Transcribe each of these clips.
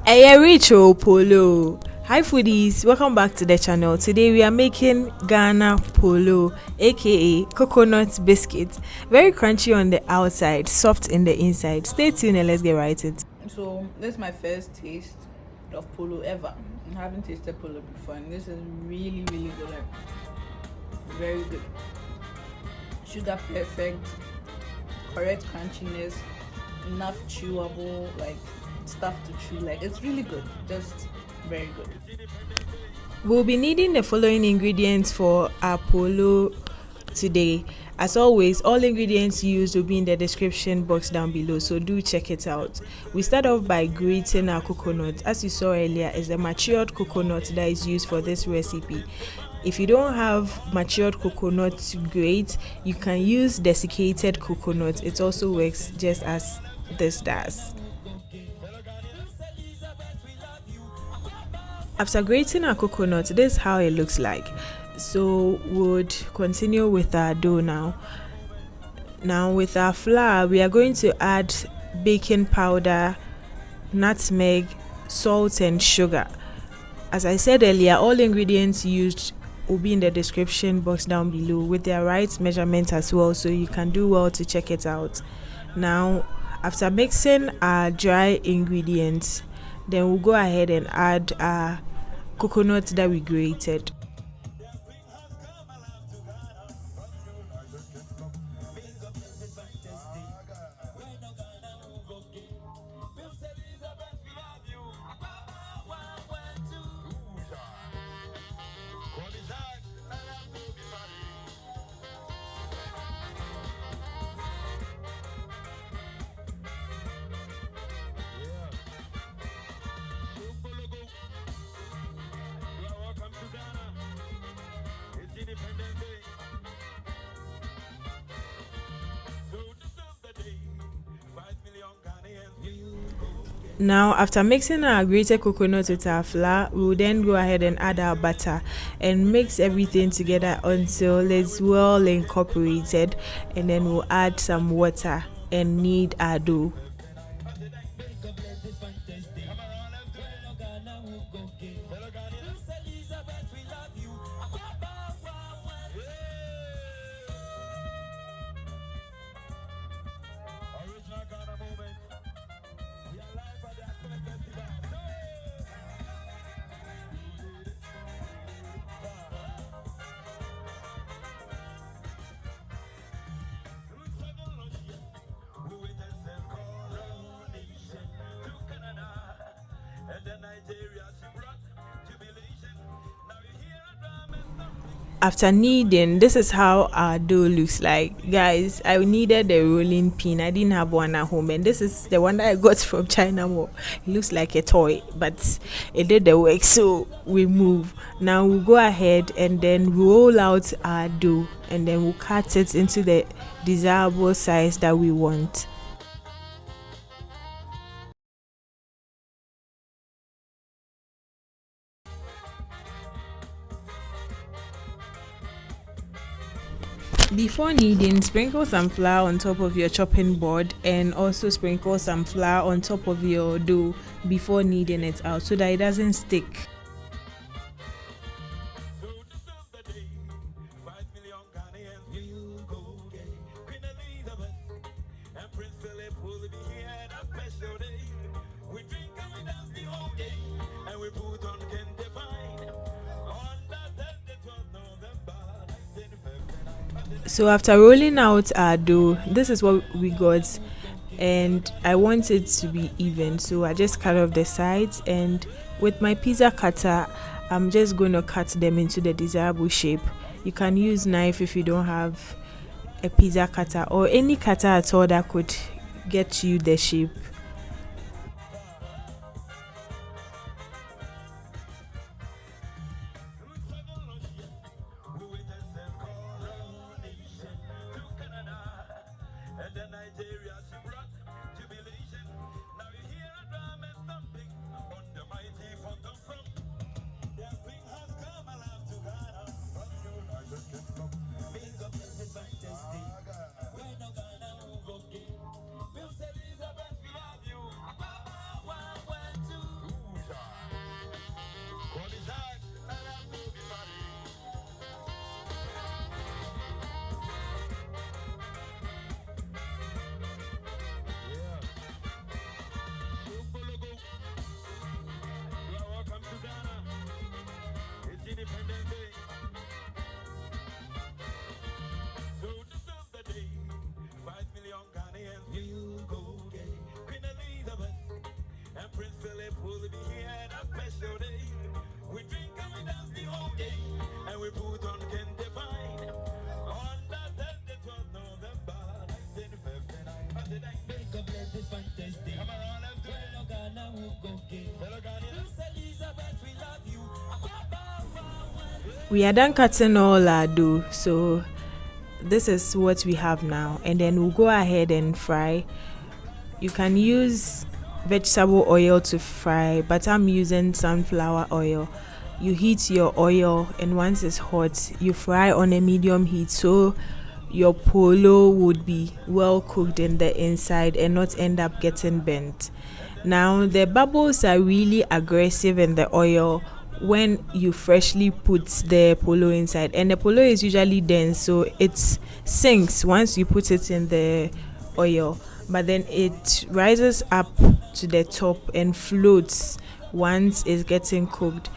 Hey, Rachel Poloo. Hi foodies, welcome back to the channel. Today we are making Ghana Poloo, aka coconut biscuit. Very crunchy on the outside, soft in the inside. Stay tuned and let's get right into it. So this is my first taste of Poloo ever. I haven't tasted Poloo before, and this is really good. Like very good. Sugar perfect, correct crunchiness, enough chewable, like stuff to chew. Like it's really good. Just very good. We'll be needing the following ingredients for our Poloo today. As always, all ingredients used will be in the description box down below, so do check it out. We start off by grating our coconut. As you saw earlier, it's the matured coconut that is used for this recipe. If you don't have matured coconut to grate, you can use desiccated coconut. It also works just as this does. After grating our coconut, this is how it looks like. So would continue with our dough now. Now with our flour, we are going to add baking powder, nutmeg, salt and sugar. As I said earlier, all ingredients used will be in the description box down below with their right measurement as well, so you can do well to check it out. Now after mixing our dry ingredients, then we'll go ahead and add our coconut that we grated. Now after mixing our grated coconut with our flour, we will then go ahead and add our butter and mix everything together until it's well incorporated, and then we'll add some water and knead our dough. After kneading, this is how our dough looks like. Guys, I needed a rolling pin. I didn't have one at home, and this is the one that I got from China Mall. It looks like a toy, but it did the work, so we move. Now we'll go ahead and then roll out our dough, and then we'll cut it into the desirable size that we want. Before kneading, sprinkle some flour on top of your chopping board, and also sprinkle some flour on top of your dough before kneading it out so that it doesn't stick. So after rolling out our dough, this is what we got, and I want it to be even, so I just cut off the sides, and with my pizza cutter I'm just going to cut them into the desirable shape. You can use knife if you don't have a pizza cutter, or any cutter at all that could get you the shape. We are done cutting all our dough, so this is what we have now, and then we'll go ahead and fry. You can use vegetable oil to fry, but I'm using sunflower oil. You heat your oil, and once it's hot, you fry on a medium heat so your polo would be well cooked in the inside and not end up getting burnt. Now the bubbles are really aggressive in the oil when you freshly put the polo inside, and the polo is usually dense, so it sinks once you put it in the oil, but then it rises up to the top and floats once it's getting cooked.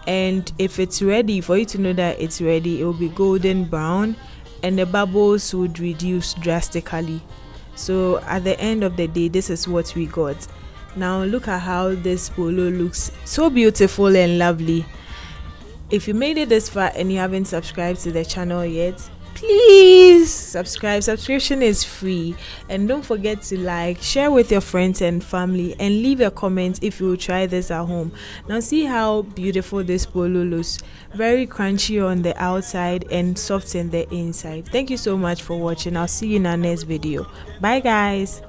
And if it's ready, for you to know that it's ready, it will be golden brown and the bubbles would reduce drastically. So at the end of the day, this is what we got. Now look at how this polo looks, so beautiful and lovely. If you made it this far and you haven't subscribed to the channel yet, please subscribe. Subscription is free, and don't forget to like, share with your friends and family, and leave a comment if you will try this at home. Now see how beautiful this polo looks, very crunchy on the outside and soft in the inside. Thank you so much for watching. I'll see you in our next video. Bye guys.